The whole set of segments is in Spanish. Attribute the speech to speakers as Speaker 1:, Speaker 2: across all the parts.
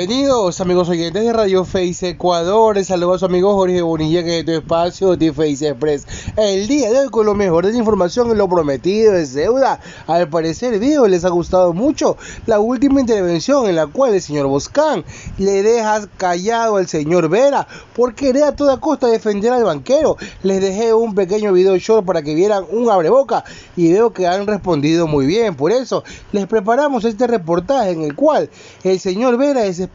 Speaker 1: Bienvenidos amigos oyentes de Radio Face Ecuador, les saluda a su amigo Jorge Bonilla en este espacio de Face Express. El día de hoy con lo mejor de la información y lo prometido es deuda. Al parecer el video les ha gustado mucho la última intervención en la cual el señor Boscán le deja callado al señor Vera por querer a toda costa defender al banquero. Les dejé un pequeño video short para que vieran un abreboca y veo que han respondido muy bien, por eso les preparamos este reportaje en el cual el señor Vera desesperadamente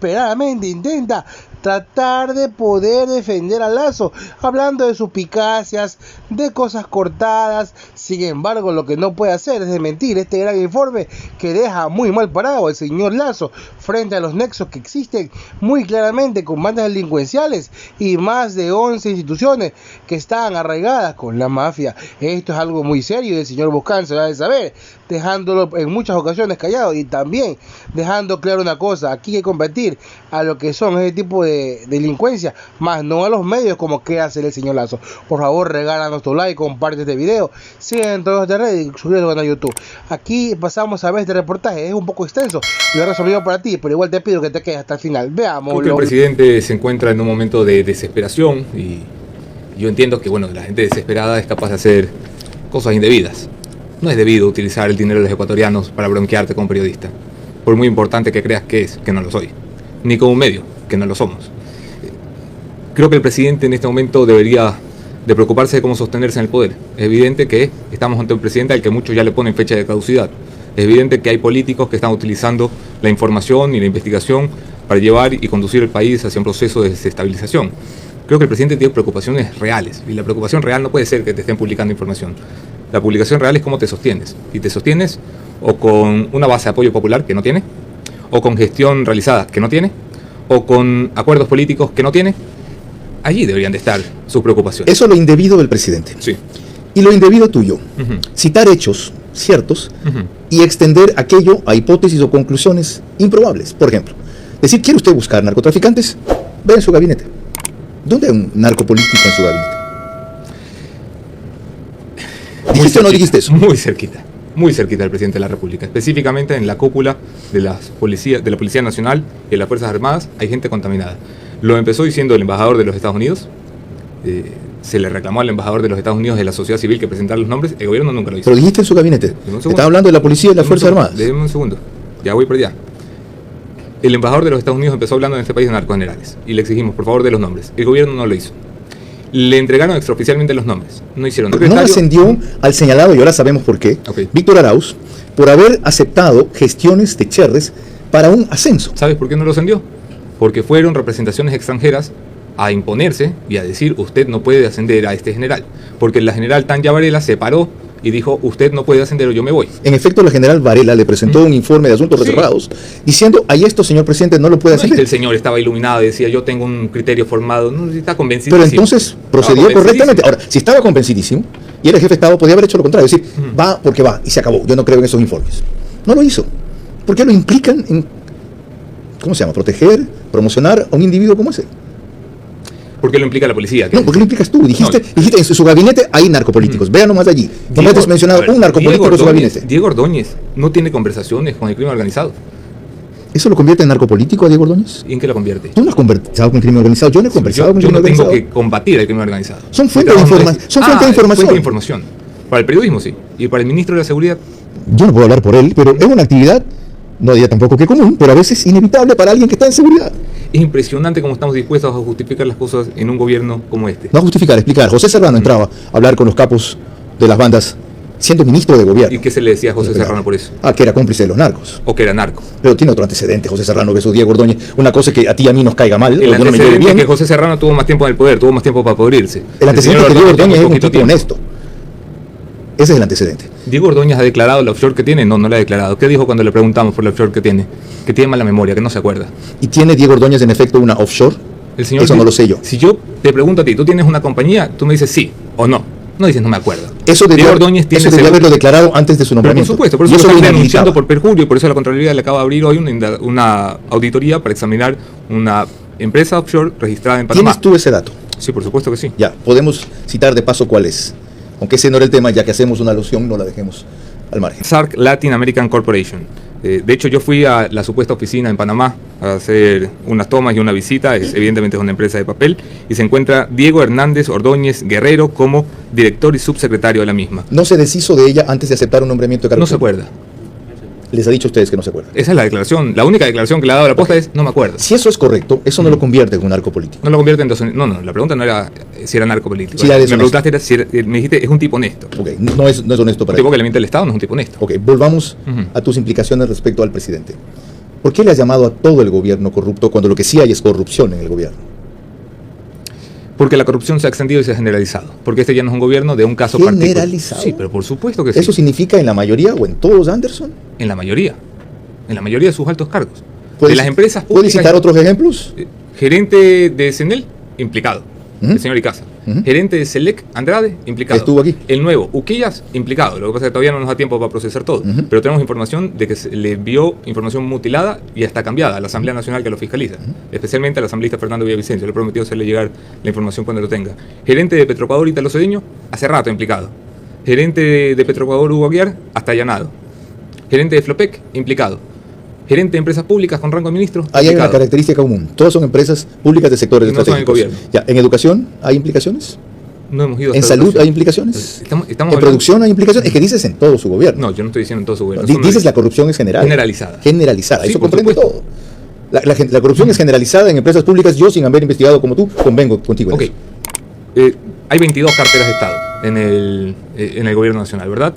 Speaker 1: intenta tratar de poder defender a Lazo, hablando de suspicacias, de cosas cortadas. Sin embargo, lo que no puede hacer es desmentir este gran informe que deja muy mal parado al señor Lazo frente a los nexos que existen muy claramente con bandas delincuenciales y más de 11 instituciones que están arraigadas con la mafia. Esto es algo muy serio y el señor Boscán se va a saber, dejándolo en muchas ocasiones callado y también dejando claro una cosa: aquí hay que combatir a lo que son ese tipo de delincuencia, más no a los medios como quiere hacer el señor Lazo. Por favor, regálanos tu like, comparte este video, sigan en todas las redes y suscríbete al canal de YouTube. Aquí pasamos a ver este reportaje, es un poco extenso y ahora resolvido para ti, pero igual te pido que te quedes hasta el final. Veamos.
Speaker 2: Creo que el presidente se encuentra en un momento de desesperación y yo entiendo que, bueno, la gente desesperada es capaz de hacer cosas indebidas. No es debido utilizar el dinero de los ecuatorianos para bronquearte como periodista, por muy importante que creas que es, que no lo soy, ni como un medio, que no lo somos. Creo que el presidente en este momento debería de preocuparse de cómo sostenerse en el poder. Es evidente que estamos ante un presidente al que muchos ya le ponen fecha de caducidad. Es evidente que hay políticos que están utilizando la información y la investigación para llevar y conducir el país hacia un proceso de desestabilización. Creo que el presidente tiene preocupaciones reales y la preocupación real no puede ser que te estén publicando información. La publicación real es cómo te sostienes. Y te sostienes o con una base de apoyo popular que no tiene, o con gestión realizada que no tiene, o con acuerdos políticos que no tiene. Allí deberían de estar sus preocupaciones.
Speaker 3: Eso es lo indebido del presidente.
Speaker 2: Sí.
Speaker 3: Y lo indebido tuyo. Citar hechos ciertos y extender aquello a hipótesis o conclusiones improbables. Por ejemplo, decir: ¿quiere usted buscar narcotraficantes? Ve en su gabinete. ¿Dónde hay un narcopolítico en su gabinete? ¿Dijiste o no dijiste eso?
Speaker 2: Muy cerquita del presidente de la República. Específicamente en la cúpula de la Policía Nacional y de las Fuerzas Armadas hay gente contaminada. Lo empezó diciendo el embajador de los Estados Unidos. Se le reclamó al embajador de los Estados Unidos de la sociedad civil que presentara los nombres. El gobierno nunca lo hizo.
Speaker 3: Pero dijiste en su gabinete. Estaba hablando de la policía y las Fuerzas Armadas.
Speaker 2: Déjeme un segundo. Ya voy por allá. El embajador de los Estados Unidos empezó hablando en este país de narcogenerales y le exigimos, por favor, de los nombres. El gobierno no lo hizo. Le entregaron extraoficialmente los nombres. No hicieron.
Speaker 3: No ascendió al señalado, y ahora sabemos por qué, Víctor Arauz, por haber aceptado gestiones de Cherres para un ascenso.
Speaker 2: ¿Sabes por qué no lo ascendió? Porque fueron representaciones extranjeras a imponerse y a decir: usted no puede ascender a este general. Porque la general Tanya Varela se paró y dijo: usted no puede ascender o yo me voy.
Speaker 3: En efecto, la general Varela le presentó un informe de asuntos reservados diciendo: ahí esto, señor presidente, no lo puede ascender.
Speaker 2: El señor estaba iluminado y decía: yo tengo un criterio formado. No, está convencidísimo.
Speaker 3: Pero entonces procedió correctamente. Ahora, si estaba convencidísimo y era el jefe de Estado, podía haber hecho lo contrario, decir: va porque va y se acabó, yo no creo en esos informes. No lo hizo. ¿Por qué lo implican en, ¿cómo se llama?, proteger, promocionar a un individuo como ese?
Speaker 2: ¿Por qué lo implica la policía?
Speaker 3: No, ¿por qué lo implicas tú? Dijiste en su gabinete hay narcopolíticos. Vean nomás allí. No me has mencionado un narcopolítico en su gabinete.
Speaker 2: Diego Ordóñez no tiene conversaciones con el crimen organizado.
Speaker 3: ¿Eso lo convierte en narcopolítico a Diego Ordóñez?
Speaker 2: ¿Y en qué lo convierte?
Speaker 3: Tú no has conversado con el crimen organizado. Yo no he conversado con el crimen organizado.
Speaker 2: Yo no tengo que combatir el crimen organizado.
Speaker 3: Son fuentes de información.
Speaker 2: Fuente de información. Para el periodismo sí. Y para el ministro de la Seguridad.
Speaker 3: Yo no puedo hablar por él, pero es una actividad, no diría tampoco que común, pero a veces inevitable para alguien que está en seguridad.
Speaker 2: Es impresionante cómo estamos dispuestos a justificar las cosas en un gobierno como este.
Speaker 3: No a justificar, explicar. José Serrano entraba a hablar con los capos de las bandas siendo ministro de gobierno.
Speaker 2: ¿Y qué se le decía a José Serrano por eso?
Speaker 3: Que era cómplice de los narcos.
Speaker 2: O que era narco.
Speaker 3: Pero tiene otro antecedente, José Serrano, que es Diego Ordóñez. Una cosa es que a ti y a mí nos caiga mal.
Speaker 2: El antecedente es que José Serrano tuvo más tiempo en el poder, tuvo más tiempo para poder irse.
Speaker 3: El antecedente es que Diego Ordóñez es un tipo honesto. Ese es el antecedente.
Speaker 2: ¿Diego Ordóñez ha declarado la offshore que tiene? No, no la ha declarado. ¿Qué dijo cuando le preguntamos por la offshore que tiene? Que tiene mala memoria, que no se acuerda.
Speaker 3: ¿Y tiene Diego Ordóñez en efecto una offshore? Eso no lo sé yo.
Speaker 2: Si yo te pregunto a ti, ¿tú tienes una compañía? Tú me dices sí o no. No dices no me acuerdo.
Speaker 3: Eso debería haberlo declarado antes de su nombramiento.
Speaker 2: Pero por supuesto, por eso lo están denunciando por perjurio y por eso la Contraloría le acaba de abrir hoy una auditoría para examinar una empresa offshore registrada en Panamá.
Speaker 3: ¿Tienes tú ese dato?
Speaker 2: Sí, por supuesto que sí.
Speaker 3: Ya, podemos citar de paso cuál es. Aunque ese no era el tema, ya que hacemos una alusión, no la dejemos al margen.
Speaker 2: SARC Latin American Corporation. De hecho, yo fui a la supuesta oficina en Panamá a hacer unas tomas y una visita. Evidentemente es una empresa de papel. Y se encuentra Diego Hernández Ordóñez Guerrero como director y subsecretario de la misma.
Speaker 3: ¿No se deshizo de ella antes de aceptar un nombramiento de cargo?
Speaker 2: No se acuerda.
Speaker 3: Les ha dicho a ustedes que no se acuerdan.
Speaker 2: Esa es la declaración. La única declaración que le ha dado a la posta es no me acuerdo.
Speaker 3: Si eso es correcto, eso no lo convierte en un narco político.
Speaker 2: No lo convierte en... No, la pregunta no era si era narcopolítico.
Speaker 3: Si era
Speaker 2: me
Speaker 3: deshonesto.
Speaker 2: preguntaste, me dijiste, es un tipo honesto.
Speaker 3: Ok, no es honesto
Speaker 2: Un
Speaker 3: para
Speaker 2: tipo
Speaker 3: él.
Speaker 2: que le miente al Estado no es un tipo honesto.
Speaker 3: Ok, volvamos a tus implicaciones respecto al presidente. ¿Por qué le has llamado a todo el gobierno corrupto cuando lo que sí hay es corrupción en el gobierno?
Speaker 2: Porque la corrupción se ha extendido y se ha generalizado. Porque este ya no es un gobierno de un caso particular.
Speaker 3: ¿Generalizado?
Speaker 2: Sí, pero por supuesto que sí.
Speaker 3: ¿Eso significa en la mayoría o en todos, Anderson?
Speaker 2: En la mayoría. En la mayoría de sus altos cargos.
Speaker 3: ¿Puedes-
Speaker 2: De las empresas
Speaker 3: ¿Puedes
Speaker 2: públicas.
Speaker 3: citar otros ejemplos?
Speaker 2: Gerente de CENEL, implicado.
Speaker 3: Ujú.
Speaker 2: El señor Icaza.
Speaker 3: Ujú.
Speaker 2: Gerente de SELEC, Andrade, implicado.
Speaker 3: Estuvo aquí.
Speaker 2: El nuevo, Uquillas, implicado. Lo que pasa es que todavía no nos da tiempo para procesar todo.
Speaker 3: Ujú.
Speaker 2: Pero tenemos información de que se le envió información mutilada y hasta cambiada a la Asamblea Nacional que lo fiscaliza. Especialmente al asambleísta Fernando Villavicencio. Le he prometido hacerle llegar la información cuando lo tenga. Gerente de Petroecuador, Ítalo Cedeño, hace rato implicado. Gerente de Petroecuador, Hugo Aguiar, hasta allanado. Gerente de Flopec, implicado. Gerente de empresas públicas con rango de ministro,
Speaker 3: Ahí hay una
Speaker 2: implicado.
Speaker 3: característica común. Todas son empresas públicas de sectores
Speaker 2: Y no son el
Speaker 3: estratégicos.
Speaker 2: gobierno.
Speaker 3: Ya, ¿en educación hay implicaciones?
Speaker 2: No hemos ido
Speaker 3: ¿En
Speaker 2: hasta
Speaker 3: salud
Speaker 2: educación.
Speaker 3: hay implicaciones?
Speaker 2: Estamos
Speaker 3: ¿En
Speaker 2: hablando-
Speaker 3: producción hay implicaciones? Es que dices en todo su gobierno.
Speaker 2: No, yo no estoy diciendo en todo su gobierno.
Speaker 3: Di-
Speaker 2: Eso no
Speaker 3: dices
Speaker 2: es-
Speaker 3: la corrupción es general.
Speaker 2: Generalizada.
Speaker 3: Generalizada.
Speaker 2: Sí,
Speaker 3: Eso
Speaker 2: por
Speaker 3: comprende
Speaker 2: supuesto.
Speaker 3: todo. La corrupción es generalizada en empresas públicas. Yo, sin haber investigado como tú, convengo contigo en
Speaker 2: Ok.
Speaker 3: eso.
Speaker 2: Hay 22 carteras de Estado en el gobierno nacional, ¿verdad?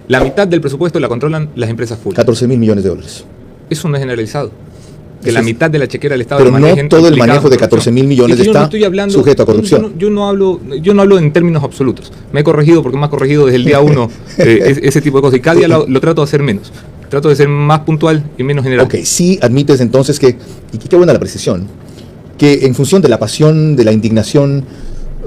Speaker 2: La mitad del presupuesto la controlan las empresas públicas.
Speaker 3: 14.000 millones de dólares.
Speaker 2: Eso no es generalizado. Que
Speaker 3: Eso
Speaker 2: la
Speaker 3: es-
Speaker 2: mitad de la chequera del Estado
Speaker 3: Pero
Speaker 2: la
Speaker 3: no
Speaker 2: manejen
Speaker 3: todo el
Speaker 2: implicados
Speaker 3: manejo
Speaker 2: en
Speaker 3: de
Speaker 2: corrupción.
Speaker 3: 14.000 millones
Speaker 2: Es que yo
Speaker 3: está
Speaker 2: no estoy hablando-
Speaker 3: sujeto a corrupción.
Speaker 2: Yo no hablo en términos absolutos. Me he corregido porque me ha corregido desde el día 1 ese tipo de cosas. Y cada día lo trato de hacer menos. Trato de ser más puntual y menos general.
Speaker 3: Ok, sí admites entonces que, y qué buena la precisión, que en función de la pasión, de la indignación,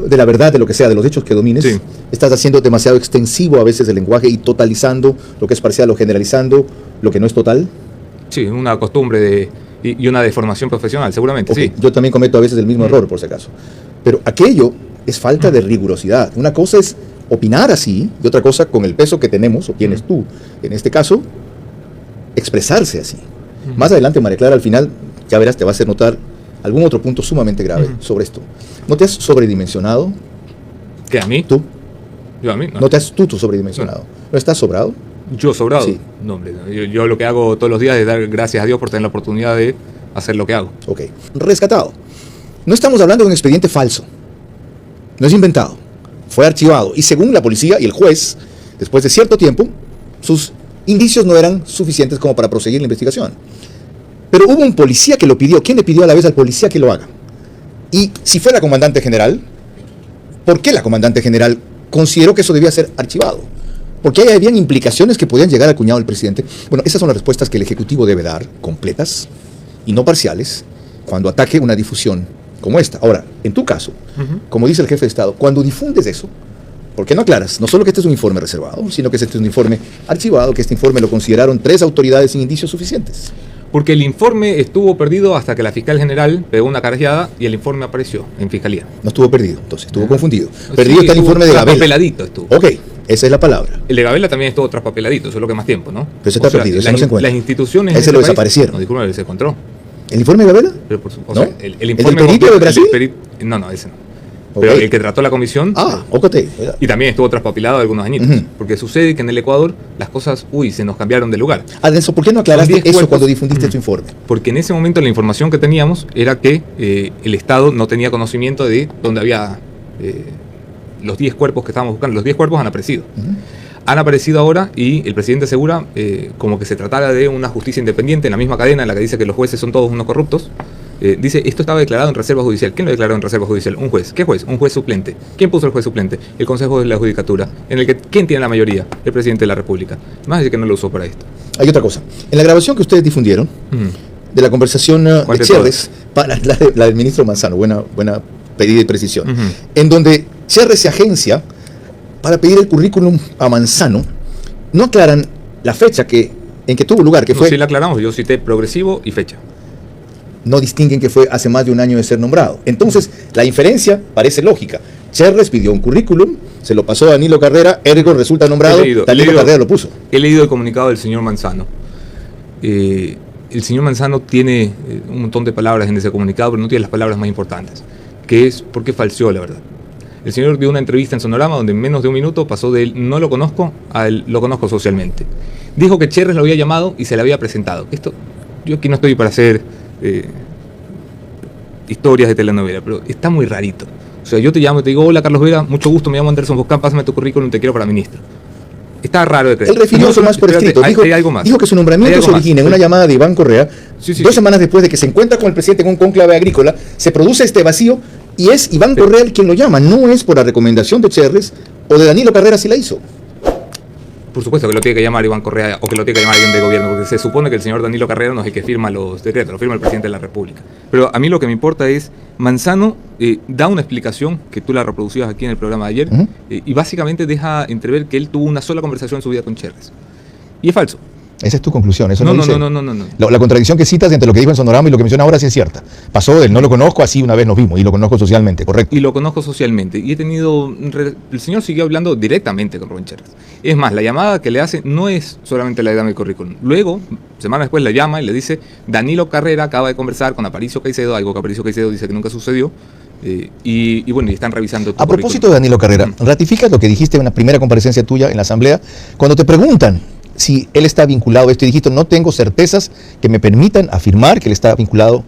Speaker 3: de la verdad, de lo que sea, de los hechos que domines,
Speaker 2: Sí.
Speaker 3: estás haciendo demasiado extensivo a veces el lenguaje y totalizando lo que es parcial o generalizando lo que no es total.
Speaker 2: Sí, una costumbre y una deformación profesional, seguramente,
Speaker 3: Ok,
Speaker 2: sí.
Speaker 3: yo también cometo a veces el mismo error, por si acaso. Pero aquello es falta de rigurosidad. Una cosa es opinar así y otra cosa, con el peso que tenemos o tienes tú, en este caso, expresarse así. Más adelante, María Clara, al final, ya verás, te va a hacer notar algún otro punto sumamente grave sobre esto. ¿No te has sobredimensionado
Speaker 2: ¿Qué, a mí?
Speaker 3: tú?
Speaker 2: Yo a mí, no.
Speaker 3: ¿No te has tú sobredimensionado? ¿No estás sobrado?
Speaker 2: Yo sobrado.
Speaker 3: Sí.
Speaker 2: No, hombre, yo lo que hago todos los días es dar gracias a Dios por tener la oportunidad de hacer lo que hago.
Speaker 3: Ok. Rescatado. No estamos hablando de un expediente falso. No es inventado. Fue archivado. Y según la policía y el juez, después de cierto tiempo, sus indicios no eran suficientes como para proseguir la investigación. Pero hubo un policía que lo pidió. ¿Quién le pidió a la vez al policía que lo haga? Y si fue la comandante general, ¿por qué la comandante general consideró que eso debía ser archivado? Porque ahí habían implicaciones que podían llegar al cuñado del presidente. Bueno, esas son las respuestas que el Ejecutivo debe dar, completas y no parciales, cuando ataque una difusión como esta. Ahora, en tu caso, como dice el jefe de Estado, cuando difundes eso, ¿por qué no aclaras? No solo que este es un informe reservado, sino que este es un informe archivado, que este informe lo consideraron 3 autoridades sin indicios suficientes.
Speaker 2: Porque el informe estuvo perdido hasta que la fiscal general pegó una carajada y el informe apareció en fiscalía.
Speaker 3: No estuvo perdido, entonces, estuvo confundido.
Speaker 2: Sí,
Speaker 3: Perdido está el
Speaker 2: estuvo
Speaker 3: informe de Gabela.
Speaker 2: traspapeladito estuvo.
Speaker 3: Ok, esa es la palabra.
Speaker 2: El de Gabela también estuvo traspapeladito, eso es lo que más tiempo, ¿no?
Speaker 3: Pero ese está perdido, ese no se encuentra.
Speaker 2: Las instituciones...
Speaker 3: Ese
Speaker 2: en
Speaker 3: lo
Speaker 2: este país-
Speaker 3: desaparecieron.
Speaker 2: No, disculpe, se encontró.
Speaker 3: ¿El informe de Gabela?
Speaker 2: Pero por su- o
Speaker 3: ¿No?
Speaker 2: sea, el
Speaker 3: ¿El
Speaker 2: informe
Speaker 3: del perito de Brasil?
Speaker 2: No, ese no.
Speaker 3: Ok.
Speaker 2: Pero el que trató la comisión...
Speaker 3: Ocote.
Speaker 2: Y también estuvo traspapelado algunos añitos.
Speaker 3: Ujú.
Speaker 2: Porque sucede que en el Ecuador las cosas, se nos cambiaron de lugar.
Speaker 3: Adelso, ¿por qué no aclaraste
Speaker 2: Son 10
Speaker 3: eso
Speaker 2: cuerpos.
Speaker 3: cuando difundiste tu informe?
Speaker 2: Porque en ese momento la información que teníamos era que el Estado no tenía conocimiento de dónde había los 10 cuerpos que estábamos buscando. Los 10 cuerpos han aparecido. Han aparecido ahora y el presidente asegura como que se tratara de una justicia independiente en la misma cadena en la que dice que los jueces son todos unos corruptos. Dice, esto estaba declarado en reserva judicial. ¿Quién lo declaró en reserva judicial? Un juez. ¿Qué juez? Un juez suplente. ¿Quién puso el juez suplente? El Consejo de la Judicatura. En el que, ¿quién tiene la mayoría? El presidente de la República. Más dice que no lo usó para esto.
Speaker 3: Hay otra cosa. En la grabación que ustedes difundieron, de la conversación
Speaker 2: ¿Cuál
Speaker 3: de
Speaker 2: de
Speaker 3: Cherres, para la del ministro Manzano, buena pedida y precisión,
Speaker 2: Ujú.
Speaker 3: en donde Cherres se agencia para pedir el currículum a Manzano, no aclaran la fecha en que tuvo lugar, que
Speaker 2: No,
Speaker 3: fue,
Speaker 2: sí la aclaramos, yo cité progresivo y fecha.
Speaker 3: no distinguen que fue hace más de un año de ser nombrado. Entonces, la inferencia parece lógica. Cherres pidió un currículum, se lo pasó a Danilo Carrera, ergo resulta nombrado,
Speaker 2: He leído,
Speaker 3: Danilo Carrera lo puso.
Speaker 2: He leído el comunicado del señor Manzano. el señor Manzano tiene un montón de palabras en ese comunicado, pero no tiene las palabras más importantes, que es por qué falseó la verdad. El señor dio una entrevista en Sonorama donde en menos de un minuto pasó de él no lo conozco a él lo conozco socialmente. Dijo que Cherres lo había llamado y se le había presentado. Yo aquí no estoy para hacer historias de telenovela, pero está muy rarito. O sea, yo te llamo y te digo, hola Carlos Vera, mucho gusto, me llamo Anderson Boscán, pásame tu currículum, te quiero para ministro. Está raro de creer.
Speaker 3: Él refirió eso más por escrito.
Speaker 2: Hay algo más.
Speaker 3: Dijo que su nombramiento se origina en una llamada de Iván Correa, dos semanas después de que se encuentra con el presidente en un cónclave agrícola, se produce este vacío y es Iván Correa el quien lo llama, no es por la recomendación de Cherres o de Danilo Carrera si la hizo.
Speaker 2: Por supuesto que lo tiene que llamar Iván Correa o que lo tiene que llamar alguien de gobierno, porque se supone que el señor Danilo Carrera no es el que firma los decretos, lo firma el presidente de la República. Pero a mí lo que me importa es, Manzano da una explicación, que tú la reproducías aquí en el programa de ayer, y básicamente deja entrever que él tuvo una sola conversación en su vida con Cherres. Y es falso.
Speaker 3: Esa es tu conclusión. Eso
Speaker 2: No.
Speaker 3: La contradicción que citas entre lo que dijo en Sonorama y lo que menciona ahora sí es cierta. Pasó del no lo conozco, así una vez nos vimos, y lo conozco socialmente, correcto.
Speaker 2: Y lo conozco socialmente. Y el señor siguió hablando directamente con Rubén Cherres. Es más, la llamada que le hace no es solamente la de dame el currículum. Luego, semanas después, le llama y le dice, Danilo Carrera acaba de conversar con Aparicio Caicedo, algo que Aparicio Caicedo dice que nunca sucedió. Y bueno, y están revisando tu
Speaker 3: A propósito de Danilo Carrera, ¿ratificas lo que dijiste en una primera comparecencia tuya en la Asamblea? Cuando te preguntan si él está vinculado a esto y dijiste, no tengo certezas que me permitan afirmar que él está vinculado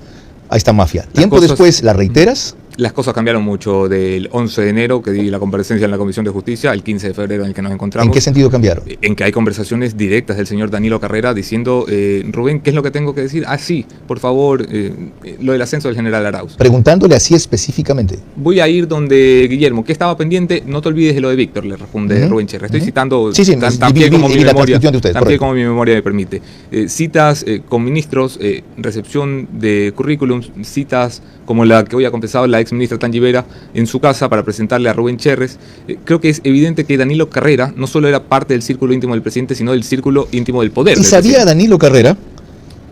Speaker 3: a esta mafia. Tiempo después, ¿la reiteras?
Speaker 2: Las cosas cambiaron mucho del 11 de enero, que di la comparecencia en la Comisión de Justicia, al 15 de febrero en el que nos encontramos.
Speaker 3: ¿En qué sentido cambiaron?
Speaker 2: En que hay conversaciones directas del señor Danilo Carrera diciendo, Rubén, ¿qué es lo que tengo que decir? Ah, sí, por favor, lo del ascenso del general Arauz.
Speaker 3: Preguntándole así específicamente.
Speaker 2: Voy a ir donde Guillermo, ¿qué estaba pendiente? No te olvides de lo de Víctor, le responde Rubén Cherres. Estoy citando tan bien como mi memoria me permite. Citas con ministros, recepción de currículums, citas como la que hoy ha confesado la ex ministra Tangi Vera en su casa para presentarle a Rubén Cherres. Creo que es evidente que Danilo Carrera no solo era parte del círculo íntimo del presidente, sino del círculo íntimo del poder.
Speaker 3: ¿Y sabía Danilo Carrera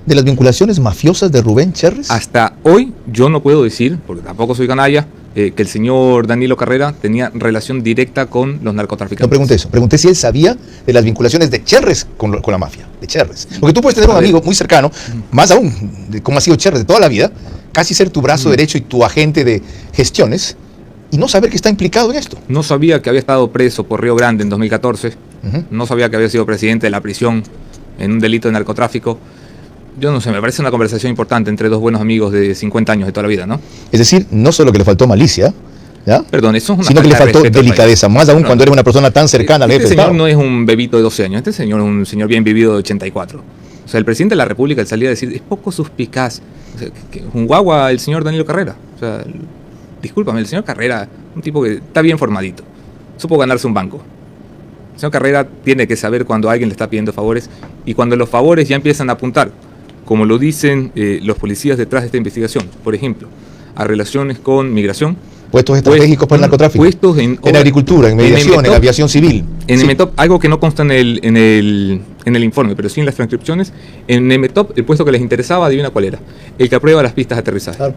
Speaker 3: de las vinculaciones mafiosas de Rubén Cherres?
Speaker 2: Hasta hoy yo no puedo decir, porque tampoco soy canalla, que el señor Danilo Carrera tenía relación directa con los narcotraficantes.
Speaker 3: No pregunté eso, pregunté si él sabía de las vinculaciones de Cherres con la mafia, de Cherres. Porque tú puedes tener un amigo muy cercano, más aún, como ha sido Cherres de toda la vida, casi ser tu brazo derecho y tu agente de gestiones, y no saber que está implicado en esto.
Speaker 2: No sabía que había estado preso por Río Grande en 2014, no sabía que había sido presidente de la prisión en un delito de narcotráfico. Yo no sé, me parece una conversación importante entre dos buenos amigos de 50 años de toda la vida, ¿no?
Speaker 3: Es decir, no solo que le faltó malicia, ¿ya?
Speaker 2: Perdón, eso es una
Speaker 3: sino que le faltó delicadeza, más aún cuando eres una persona tan cercana al jefe de Estado.
Speaker 2: Este señor no es un bebito de 12 años, este señor es un señor bien vivido de 84. O sea, el presidente de la República al salir a decir, es poco suspicaz. O sea, que es un guagua el señor Danilo Carrera. O sea, discúlpame, el señor Carrera, un tipo que está bien formadito, supo ganarse un banco. El señor Carrera tiene que saber cuando alguien le está pidiendo favores y cuando los favores ya empiezan a apuntar, como lo dicen los policías detrás de esta investigación, por ejemplo, a relaciones con migración.
Speaker 3: Puestos estratégicos para el narcotráfico.
Speaker 2: Puestos
Speaker 3: en agricultura, en mediación, en aviación civil.
Speaker 2: En Emetop, algo que no consta en el informe, pero sí en las transcripciones, en Emetop el puesto que les interesaba, adivina cuál era, el que aprueba las pistas de aterrizaje. Claro.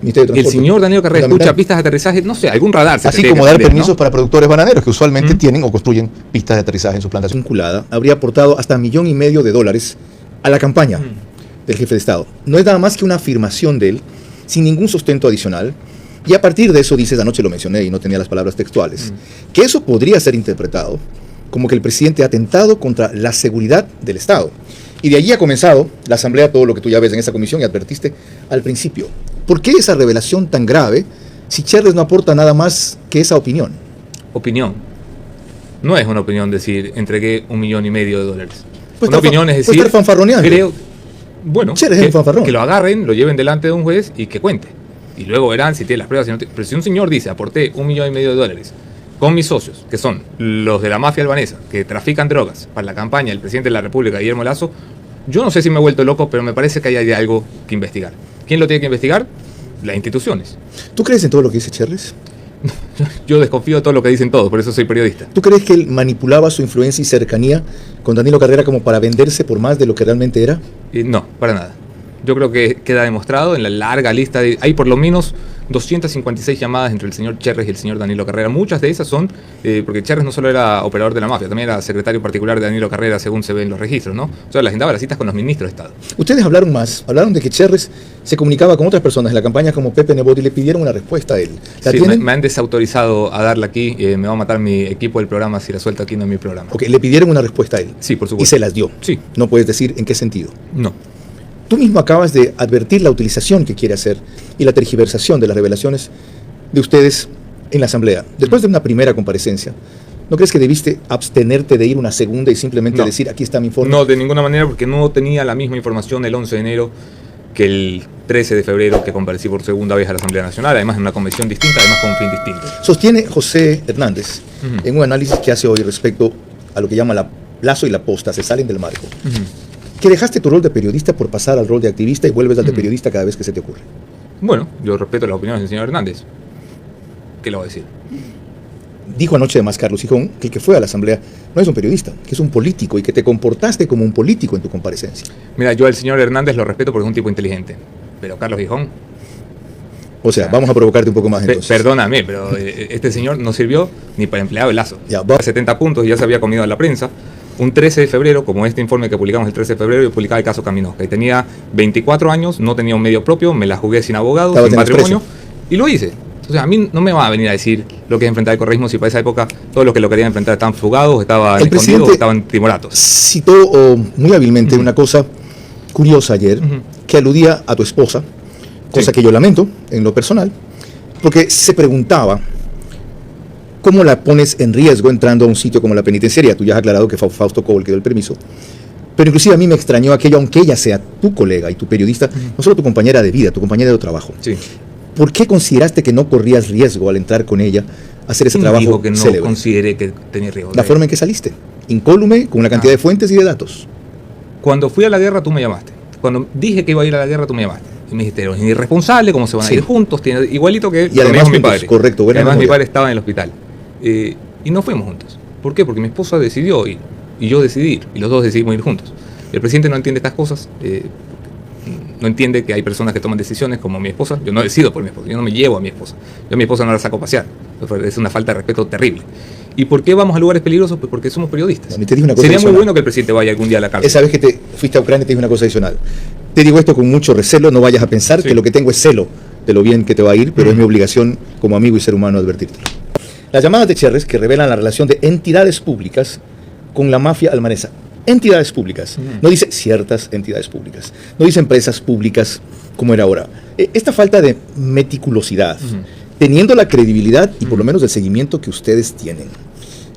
Speaker 2: El señor Danilo Carrera escucha pistas de aterrizaje, no sé, algún radar.
Speaker 3: Así como dar permisos para productores bananeros que usualmente tienen o construyen pistas de aterrizaje en su plantación. Vinculada, habría aportado hasta $1,500,000 a la campaña del jefe de Estado. No es nada más que una afirmación de él, sin ningún sustento adicional. Y a partir de eso, dices, anoche lo mencioné y no tenía las palabras textuales, que eso podría ser interpretado como que el presidente ha atentado contra la seguridad del Estado. Y de allí ha comenzado la Asamblea, todo lo que tú ya ves en esa comisión y advertiste al principio. ¿Por qué esa revelación tan grave si Cherres no aporta nada más que esa opinión?
Speaker 2: Opinión. No es una opinión decir, entregué $1,500,000. Pues una opinión es decir, creo, bueno, que lo agarren, lo lleven delante de un juez y que cuente. Y luego verán si tiene las pruebas. Pero si un señor dice, aporté $1,500,000 con mis socios, que son los de la mafia albanesa, que trafican drogas, para la campaña del presidente de la República, Guillermo Lasso, yo no sé si me he vuelto loco, pero me parece que hay algo que investigar. ¿Quién lo tiene que investigar? Las instituciones.
Speaker 3: ¿Tú crees en todo lo que dice Cherres?
Speaker 2: Yo desconfío de todo lo que dicen todos, por eso soy periodista.
Speaker 3: ¿Tú crees que él manipulaba su influencia y cercanía con Danilo Carrera como para venderse por más de lo que realmente era?
Speaker 2: No, para nada. Yo creo que queda demostrado en la larga lista. Hay por lo menos 256 llamadas entre el señor Cherres y el señor Danilo Carrera. Muchas de esas son, porque Cherres no solo era operador de la mafia, también era secretario particular de Danilo Carrera, según se ve en los registros, ¿no? O sea, le agendaba las citas con los ministros de Estado.
Speaker 3: Ustedes hablaron más, hablaron de que Cherres se comunicaba con otras personas en la campaña como Pepe Nebot y le pidieron una respuesta a él. ¿La
Speaker 2: Sí,
Speaker 3: tienen?
Speaker 2: me han desautorizado a darla aquí, me va a matar mi equipo del programa si la suelto aquí, no en mi programa.
Speaker 3: Ok, le pidieron una respuesta a él.
Speaker 2: Sí, por
Speaker 3: Y
Speaker 2: supuesto.
Speaker 3: se las dio.
Speaker 2: Sí.
Speaker 3: No puedes decir en qué sentido.
Speaker 2: No.
Speaker 3: Tú mismo acabas de advertir la utilización que quiere hacer y la tergiversación de las revelaciones de ustedes en la Asamblea. Después de una primera comparecencia, ¿no crees que debiste abstenerte de ir una segunda y simplemente
Speaker 2: No.
Speaker 3: decir, aquí está mi informe?
Speaker 2: No, de ninguna manera, porque no tenía la misma información el 11 de enero que el 13 de febrero que comparecí por segunda vez a la Asamblea Nacional, además en una convención distinta, además con un fin distinto.
Speaker 3: Sostiene José Hernández
Speaker 2: Ujú.
Speaker 3: en un análisis que hace hoy respecto a lo que llama la Lazo y la Posta, se salen del marco,
Speaker 2: Ujú.
Speaker 3: que dejaste tu rol de periodista por pasar al rol de activista y vuelves al de periodista cada vez que se te ocurre.
Speaker 2: Bueno, yo respeto las opiniones del señor Hernández. ¿Qué le voy a decir?
Speaker 3: Dijo anoche además Carlos Gijón que el que fue a la Asamblea no es un periodista, que es un político y que te comportaste como un político en tu comparecencia.
Speaker 2: Mira, yo al señor Hernández lo respeto porque es un tipo inteligente. Pero Carlos Gijón,
Speaker 3: O sea, vamos a provocarte un poco más entonces.
Speaker 2: perdóname, pero este señor no sirvió ni para empleado de Lazo.
Speaker 3: Ya, va.
Speaker 2: 70 puntos y ya se había comido a la prensa. Un 13 de febrero, como este informe que publicamos el 13 de febrero, yo publicaba el caso Caminosca. Y tenía 24 años, no tenía un medio propio, me la jugué sin abogado,
Speaker 3: Estabas
Speaker 2: sin
Speaker 3: en
Speaker 2: patrimonio,
Speaker 3: Expreso.
Speaker 2: y lo hice. Entonces a mí no me va a venir a decir lo que es enfrentar el correísmo si para esa época todos los que lo querían enfrentar estaban fugados, estaban
Speaker 3: El
Speaker 2: escondidos,
Speaker 3: presidente
Speaker 2: estaban timoratos.
Speaker 3: Citó muy hábilmente una cosa curiosa ayer,
Speaker 2: Ujú.
Speaker 3: que aludía a tu esposa, cosa
Speaker 2: Sí.
Speaker 3: que yo lamento en lo personal, porque se preguntaba cómo la pones en riesgo entrando a un sitio como la penitenciaría. Tú ya has aclarado que Fausto Cobol quedó el permiso. Pero inclusive a mí me extrañó aquello, aunque ella sea tu colega y tu periodista, no solo tu compañera de vida, tu compañera de trabajo.
Speaker 2: Sí.
Speaker 3: ¿Por qué consideraste que no corrías riesgo al entrar con ella a hacer ese
Speaker 2: ¿Quién
Speaker 3: trabajo
Speaker 2: dijo que no
Speaker 3: célebre?
Speaker 2: consideré que tenía riesgo?
Speaker 3: La forma en que saliste, incólume, con una cantidad de fuentes y de datos.
Speaker 2: Cuando fui a la guerra, tú me llamaste. Cuando dije que iba a ir a la guerra, tú me llamaste. Y me dijiste, eres irresponsable, ¿cómo se van a
Speaker 3: Sí.
Speaker 2: ir juntos? Igualito que
Speaker 3: Y además
Speaker 2: lo mismo mi
Speaker 3: juntos,
Speaker 2: padre.
Speaker 3: correcto, buena
Speaker 2: Y además mi
Speaker 3: memoria.
Speaker 2: padre estaba en el hospital. Y no fuimos juntos. ¿Por qué? Porque mi esposa decidió ir. Y yo decidí ir. Y los dos decidimos ir juntos. El presidente no entiende estas cosas. No entiende que hay personas que toman decisiones como mi esposa. Yo no decido por mi esposa. Yo no me llevo a mi esposa. Yo a mi esposa no la saco a pasear. Es una falta de respeto terrible. ¿Y por qué vamos a lugares peligrosos? Pues porque somos periodistas.
Speaker 3: Bueno, y te dije una cosa
Speaker 2: Sería muy
Speaker 3: adicional.
Speaker 2: bueno que el presidente vaya algún día a la cárcel.
Speaker 3: Esa vez que te fuiste a Ucrania te dije una cosa adicional. Te digo esto con mucho recelo, no vayas a pensar
Speaker 2: Sí.
Speaker 3: que lo que tengo es celo de lo bien que te va a ir, pero es mi obligación como amigo y ser humano advertírtelo. Las llamadas de Cherres que revelan la relación de entidades públicas con la mafia almanesa. Entidades públicas. No dice ciertas entidades públicas. No dice empresas públicas como era ahora. Esta falta de meticulosidad, teniendo la credibilidad y por lo menos el seguimiento que ustedes tienen,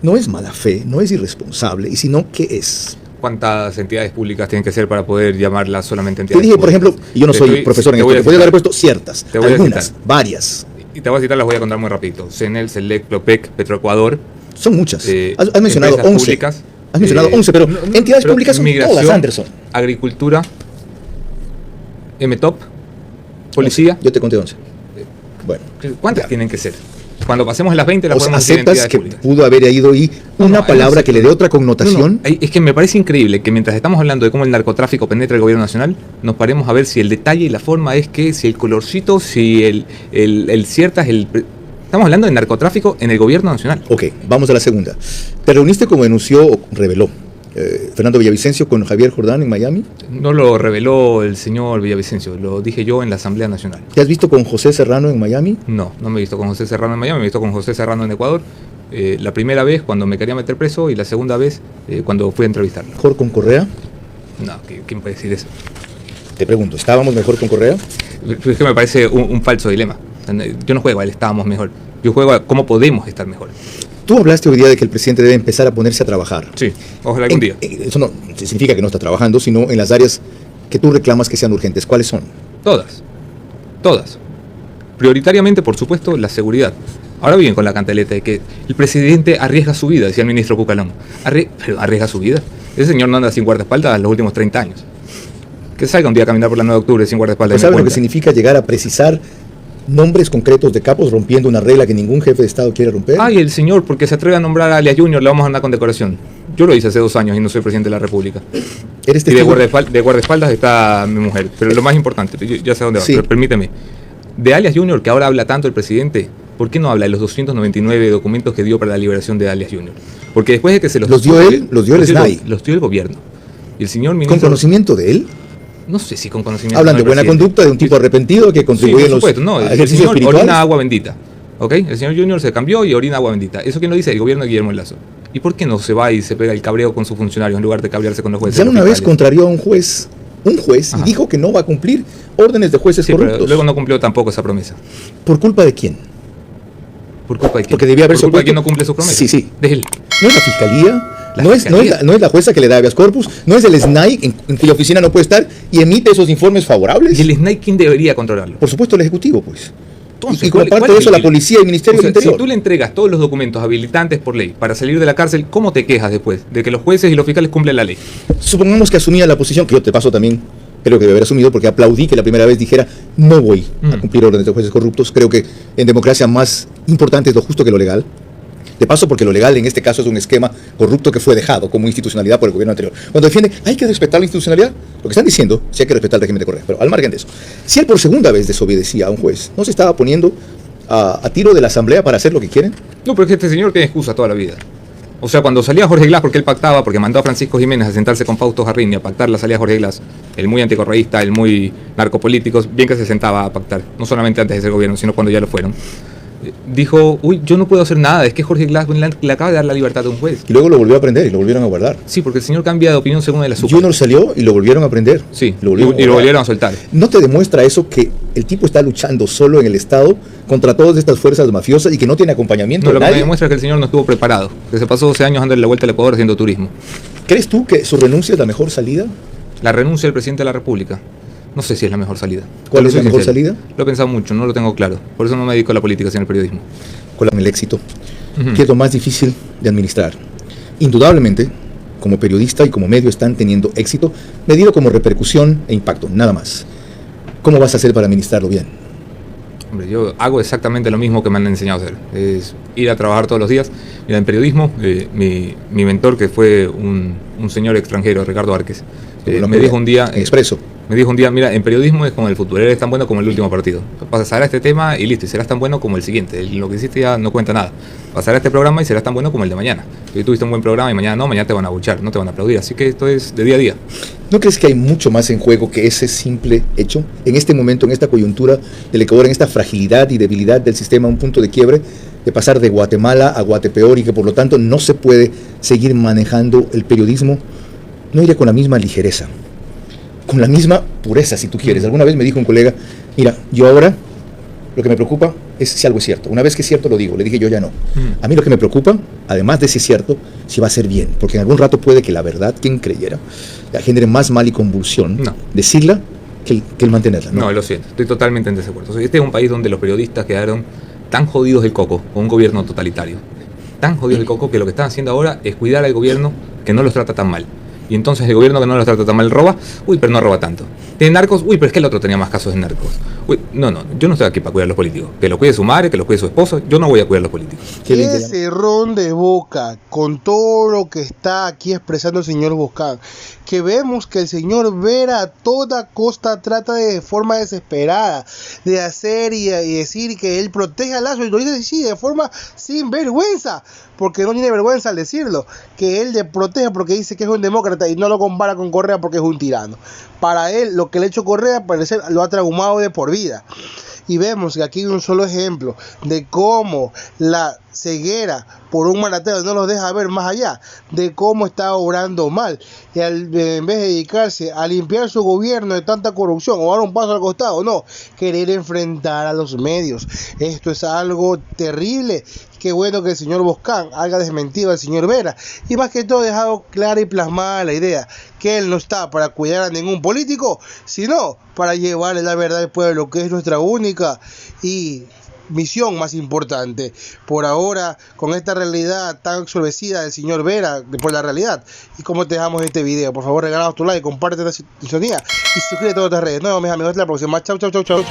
Speaker 3: no es mala fe, no es irresponsable, y sino ¿qué es?
Speaker 2: ¿Cuántas entidades públicas tienen que ser para poder llamarlas solamente
Speaker 3: Te
Speaker 2: entidades
Speaker 3: dije, por
Speaker 2: públicas?
Speaker 3: ejemplo, y yo no
Speaker 2: Te
Speaker 3: soy
Speaker 2: estoy-
Speaker 3: profesor en
Speaker 2: te
Speaker 3: esto,
Speaker 2: voy a
Speaker 3: te podría
Speaker 2: citar.
Speaker 3: haber puesto ciertas,
Speaker 2: Te voy a
Speaker 3: algunas,
Speaker 2: citar.
Speaker 3: varias.
Speaker 2: Y te voy a citar, las voy a contar muy rapidito. CENEL, SELEC, PLOPEC, Petroecuador.
Speaker 3: Son muchas.
Speaker 2: Eh,
Speaker 3: Has mencionado
Speaker 2: empresas
Speaker 3: 11.
Speaker 2: públicas,
Speaker 3: Has mencionado 11, pero entidades
Speaker 2: pero
Speaker 3: públicas son
Speaker 2: migración,
Speaker 3: todas, Anderson.
Speaker 2: Agricultura, MTOP, policía.
Speaker 3: 11. Yo te conté 11. Bueno.
Speaker 2: ¿Cuántas
Speaker 3: Ya.
Speaker 2: tienen que ser? Cuando pasemos las 20 las
Speaker 3: O sea,
Speaker 2: podemos decir
Speaker 3: aceptas
Speaker 2: entidades
Speaker 3: que
Speaker 2: públicas.
Speaker 3: pudo haber ido ahí una
Speaker 2: no,
Speaker 3: palabra
Speaker 2: no,
Speaker 3: que le dé otra connotación.
Speaker 2: Es que me parece increíble que mientras estamos hablando de cómo el narcotráfico penetra el gobierno nacional, nos paremos a ver si el detalle y la forma es que, si el colorcito, si el ciertas, estamos hablando de narcotráfico en el gobierno nacional.
Speaker 3: Ok, vamos a la segunda. ¿Te reuniste como denunció o reveló Fernando Villavicencio con Javier Jordán en Miami?
Speaker 2: No lo reveló el señor Villavicencio, lo dije yo en la Asamblea Nacional.
Speaker 3: ¿Te has visto con José Serrano en Miami?
Speaker 2: No me he visto con José Serrano en Miami, me he visto con José Serrano en Ecuador. La primera vez cuando me quería meter preso y la segunda vez cuando fui a entrevistarlo.
Speaker 3: ¿Mejor con Correa?
Speaker 2: No, ¿quién puede decir eso?
Speaker 3: Te pregunto, ¿estábamos mejor con Correa?
Speaker 2: Es que me parece un falso dilema. Yo no juego al estábamos mejor, yo juego a cómo podemos estar mejor.
Speaker 3: Tú hablaste hoy día de que el presidente debe empezar a ponerse a trabajar.
Speaker 2: Sí, ojalá algún día.
Speaker 3: Eso no significa que no está trabajando, sino en las áreas que tú reclamas que sean urgentes. ¿Cuáles son?
Speaker 2: Todas. Prioritariamente, por supuesto, la seguridad. Ahora bien, con la cantaleta de que el presidente arriesga su vida, decía el ministro Cucalón. Pero arriesga su vida. Ese señor no anda sin guardaespaldas los últimos 30 años. Que salga un día a caminar por la 9 de octubre sin guardaespaldas.
Speaker 3: ¿No sabes lo que significa llegar a precisar nombres concretos de capos rompiendo una regla que ningún jefe de Estado quiere romper.
Speaker 2: Ay, el señor, porque se atreve a nombrar a alias Junior, le vamos a andar con decoración. Yo lo hice hace 2 años y no soy presidente de la República.
Speaker 3: ¿Eres
Speaker 2: Y de
Speaker 3: testigo?
Speaker 2: guardaespaldas está mi mujer. Pero lo más importante, yo ya sé dónde va,
Speaker 3: Sí.
Speaker 2: pero permíteme. De alias Junior, que ahora habla tanto el presidente, ¿por qué no habla de los 299 documentos que dio para la liberación de alias Junior? Porque después de que se
Speaker 3: ¿Los dio él? ¿Los dio el SNAI?
Speaker 2: Los dio el gobierno. Y el señor
Speaker 3: ¿Con
Speaker 2: ministro...
Speaker 3: conocimiento de él?
Speaker 2: No sé si con conocimiento.
Speaker 3: Hablan
Speaker 2: no
Speaker 3: de
Speaker 2: del
Speaker 3: buena
Speaker 2: presidente.
Speaker 3: conducta, de un tipo arrepentido que
Speaker 2: Sí,
Speaker 3: contribuye
Speaker 2: por
Speaker 3: en los
Speaker 2: supuesto. No, el
Speaker 3: ejercicios
Speaker 2: señor
Speaker 3: espirituales.
Speaker 2: orina agua bendita. ¿Ok? El señor Junior se cambió y orina agua bendita. ¿Eso quién lo dice? El gobierno de Guillermo Lazo. ¿Y por qué no se va y se pega el cabreo con sus funcionarios en lugar de cabrearse con los jueces?
Speaker 3: Ya
Speaker 2: los
Speaker 3: una vez
Speaker 2: fiscales?
Speaker 3: contrarió a un juez,
Speaker 2: Ajá.
Speaker 3: y dijo que no va a cumplir órdenes de jueces
Speaker 2: Sí, pero
Speaker 3: corruptos.
Speaker 2: luego no cumplió tampoco esa promesa.
Speaker 3: ¿Por culpa de quién?
Speaker 2: ¿Por culpa de quién?
Speaker 3: Porque debía haberse
Speaker 2: ¿Por culpa de
Speaker 3: opuesto.
Speaker 2: quién no cumple sus promesas?
Speaker 3: Sí, sí.
Speaker 2: De él.
Speaker 3: ¿No es la fiscalía?
Speaker 2: La
Speaker 3: No
Speaker 2: fiscalía.
Speaker 3: es la jueza que le da habeas corpus, no es el SNAI en cuya oficina no puede estar y emite esos informes favorables.
Speaker 2: ¿Y el SNAI quién debería controlarlo?
Speaker 3: Por supuesto el Ejecutivo, pues.
Speaker 2: Entonces,
Speaker 3: y como
Speaker 2: ¿cuál-
Speaker 3: parte
Speaker 2: cuál
Speaker 3: de eso
Speaker 2: es
Speaker 3: la
Speaker 2: el-
Speaker 3: policía y el Ministerio
Speaker 2: O sea,
Speaker 3: del Interior.
Speaker 2: si tú le entregas todos los documentos habilitantes por ley para salir de la cárcel, ¿cómo te quejas después de que los jueces y los fiscales cumplen la ley?
Speaker 3: Supongamos que asumía la posición, que yo te paso también, creo que debe haber asumido porque aplaudí que la primera vez dijera no voy a cumplir órdenes de jueces corruptos. Creo que en democracia más importante es lo justo que lo legal. De paso, porque lo legal en este caso es un esquema corrupto que fue dejado como institucionalidad por el gobierno anterior. Cuando defiende, hay que respetar la institucionalidad, lo que están diciendo, sí hay que respetar el régimen de Correa. Pero al margen de eso, si él por segunda vez desobedecía a un juez, ¿no se estaba poniendo a tiro de la asamblea para hacer lo que quieren?
Speaker 2: No, pero es que este señor tiene excusa toda la vida. O sea, cuando salía Jorge Glass, porque él pactaba, porque mandó a Francisco Jiménez a sentarse con Fausto Jarrín y a pactar la salida de Jorge Glass, el muy anticorreísta, el muy narcopolítico, bien que se sentaba a pactar, no solamente antes de ser gobierno, sino cuando ya lo fueron. Dijo, uy, yo no puedo hacer nada, es que Jorge Glass le acaba de dar la libertad a un juez.
Speaker 3: Y luego lo volvió a aprender y lo volvieron a guardar.
Speaker 2: Sí, porque el señor cambia de opinión según el azúcar.
Speaker 3: Junior salió y lo volvieron a aprender.
Speaker 2: Sí,
Speaker 3: lo volvieron a
Speaker 2: y lo
Speaker 3: guardar.
Speaker 2: volvieron a soltar.
Speaker 3: ¿No te demuestra eso que el tipo está luchando solo en el Estado contra todas estas fuerzas mafiosas y que no tiene acompañamiento
Speaker 2: No,
Speaker 3: de
Speaker 2: lo que me
Speaker 3: nadie?
Speaker 2: demuestra es que el señor no estuvo preparado, que se pasó 12 años dándole la vuelta al Ecuador haciendo turismo.
Speaker 3: ¿Crees tú que su renuncia es la mejor salida?
Speaker 2: La renuncia del presidente de la República. No sé si es la mejor salida.
Speaker 3: ¿Cuál
Speaker 2: Pero
Speaker 3: es la
Speaker 2: soy
Speaker 3: mejor
Speaker 2: sincero.
Speaker 3: salida?
Speaker 2: Lo he pensado mucho, no lo tengo claro. Por eso no me dedico a la política, sino al periodismo.
Speaker 3: Con el éxito,
Speaker 2: Ujú.
Speaker 3: que es lo más difícil de administrar. Indudablemente, como periodista y como medio están teniendo éxito, medido como repercusión e impacto, nada más. ¿Cómo vas a hacer para administrarlo bien?
Speaker 2: Hombre, yo hago exactamente lo mismo que me han enseñado a hacer. Es ir a trabajar todos los días. Mira, en periodismo, mi mentor, que fue un señor extranjero, Ricardo Arques, me dijo un día...
Speaker 3: En Expreso.
Speaker 2: Me dijo un día, mira, en periodismo es como el fútbol, eres tan bueno como el último partido. Pasará este tema y listo, y serás tan bueno como el siguiente. Lo que hiciste ya no cuenta nada. Pasará este programa y serás tan bueno como el de mañana. Si tuviste un buen programa y mañana no, mañana te van a abuchar, no te van a aplaudir. Así que esto es de día a día.
Speaker 3: ¿No crees que hay mucho más en juego que ese simple hecho? En este momento, en esta coyuntura del Ecuador, en esta fragilidad y debilidad del sistema, un punto de quiebre, de pasar de Guatemala a Guatepeor y que por lo tanto no se puede seguir manejando el periodismo, no iré con la misma ligereza, con la misma pureza, si tú quieres. Alguna vez me dijo un colega, mira, yo ahora lo que me preocupa es si algo es cierto. Una vez que es cierto lo digo, le dije yo ya no. A mí lo que me preocupa, además de si es cierto, si va a ser bien, porque en algún rato puede que la verdad, quien creyera, la genere más mal y convulsión,
Speaker 2: No.
Speaker 3: decirla que el mantenerla.
Speaker 2: No, lo siento, estoy totalmente en desacuerdo. O sea, este es un país donde los periodistas quedaron tan jodidos del coco con un gobierno totalitario. Tan jodidos del coco que lo que están haciendo ahora es cuidar al gobierno que no los trata tan mal. Y entonces el gobierno que no los trata tan mal roba, uy, pero no roba tanto. Tiene narcos, uy, pero es que el otro tenía más casos de narcos. Uy, no, yo no estoy aquí para cuidar a los políticos. Que lo cuide su madre, que lo cuide su esposo, yo no voy a cuidar a los políticos.
Speaker 3: Qué bien que
Speaker 1: Ese ron de boca, con todo lo que está aquí expresando el señor Boscán, que vemos que el señor Vera a toda costa trata de forma desesperada de hacer y decir que él protege a Lazo, y lo dice sí, de forma sin vergüenza, porque no tiene vergüenza al decirlo, que él le protege porque dice que es un demócrata y no lo compara con Correa porque es un tirano. Para él, lo que le ha hecho Correa, parece lo ha traumado de por vida. Y vemos que aquí hay un solo ejemplo de cómo la ceguera por un marateo no los deja ver más allá, de cómo está obrando mal, y en vez de dedicarse a limpiar su gobierno de tanta corrupción o dar un paso al costado, no, querer enfrentar a los medios. Esto es algo terrible. Qué bueno que el señor Boscán haya desmentido al señor Vera, y más que todo dejado clara y plasmada la idea que él no está para cuidar a ningún político, sino para llevarle la verdad al pueblo, que es nuestra única y misión más importante. Por ahora, con esta realidad tan absorbecida del señor Vera, por la realidad, y como te dejamos este video, por favor regálanos tu like, comparte esta sintonía y suscríbete a todas las redes. Nos vemos, mis amigos, hasta la próxima. Chau, chau, chau, chau.